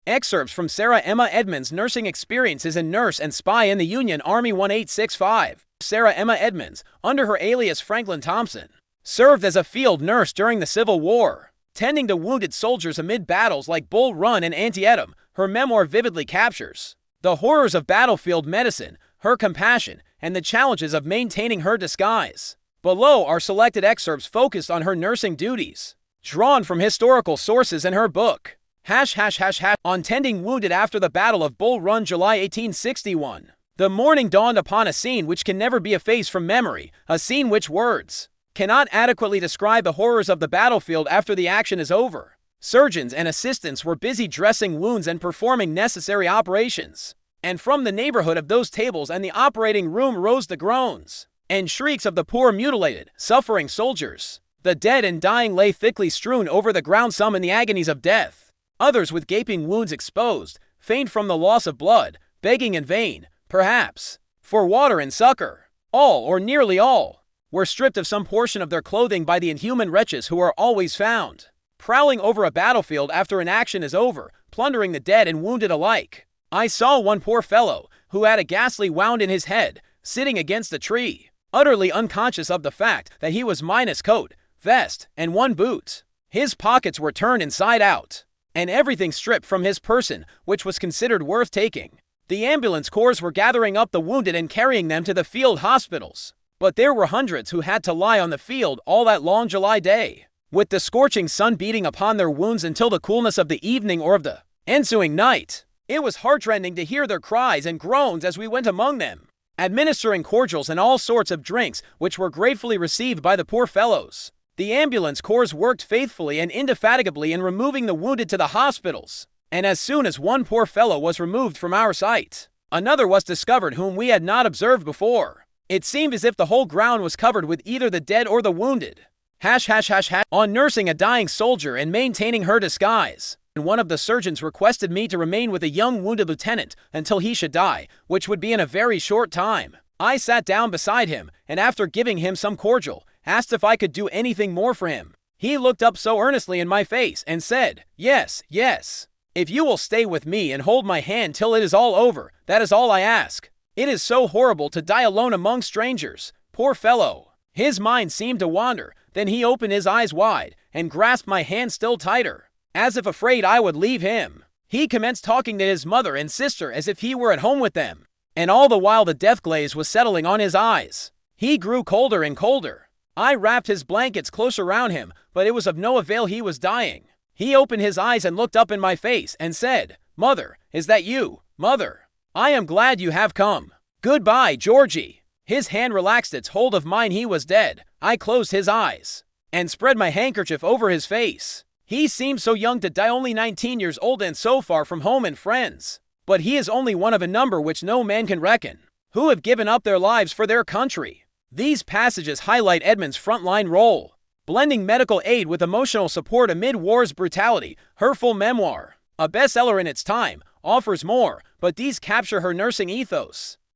Excerpts from Sarah Emma Edmonds' nursing experiences as nurse and spy in the Union Army 1865. Sarah Emma Edmonds, under her alias Franklin Thompson, served as a field nurse during the Civil War, tending to wounded soldiers amid battles like Bull Run and Antietam. Her memoir vividly captures the horrors of battlefield medicine, her compassion, and the challenges of maintaining her disguise. Below are selected excerpts focused on her nursing duties, drawn from historical sources in her book, on tending wounded after the Battle of Bull Run, July 1861. The morning dawned upon a scene which can never be effaced from memory, a scene which words cannot adequately describe the horrors of the battlefield after the action is over. Surgeons and assistants were busy dressing wounds and performing necessary operations, and from the neighborhood of those tables and the operating room rose the groans and shrieks of the poor mutilated, suffering soldiers. The dead and dying lay thickly strewn over the ground, some in the agonies of death, others with gaping wounds exposed, faint from the loss of blood, begging in vain, perhaps, for water and succor. All, or nearly all, were stripped of some portion of their clothing by the inhuman wretches who are always found prowling over a battlefield after an action is over, plundering the dead and wounded alike. I saw one poor fellow, who had a ghastly wound in his head, sitting against a tree, utterly unconscious of the fact that he was minus coat, vest, and one boot. His pockets were turned inside out, and everything stripped from his person which was considered worth taking. The ambulance corps were gathering up the wounded and carrying them to the field hospitals, but there were hundreds who had to lie on the field all that long July day, with the scorching sun beating upon their wounds until the coolness of the evening or of the ensuing night. It was heartrending to hear their cries and groans as we went among them, administering cordials and all sorts of drinks, which were gratefully received by the poor fellows. The ambulance corps worked faithfully and indefatigably in removing the wounded to the hospitals, and as soon as one poor fellow was removed from our sight, another was discovered whom we had not observed before. It seemed as if the whole ground was covered with either the dead or the wounded. On nursing a dying soldier and maintaining her disguise, and one of the surgeons requested me to remain with a young wounded lieutenant until he should die, which would be in a very short time. I sat down beside him, and after giving him some cordial, asked if I could do anything more for him. He looked up so earnestly in my face and said, "Yes, yes. If you will stay with me and hold my hand till it is all over, that is all I ask. It is so horrible to die alone among strangers." Poor fellow! His mind seemed to wander. Then he opened his eyes wide and grasped my hand still tighter, as if afraid I would leave him. He commenced talking to his mother and sister as if he were at home with them, and all the while the death glaze was settling on his eyes. He grew colder and colder. I wrapped his blankets close around him, but it was of no avail. He was dying. He opened his eyes and looked up in my face and said, "Mother, is that you? Mother, I am glad you have come. Goodbye, Georgie." His hand relaxed its hold of mine. He was dead. I closed his eyes and spread my handkerchief over his face. He seemed so young to die, only 19 years old and so far from home and friends. But he is only one of a number which no man can reckon, who have given up their lives for their country. These passages highlight Edmonds' frontline role, blending medical aid with emotional support amid war's brutality. Her full memoir, a bestseller in its time, offers more, but these capture her nursing ethos.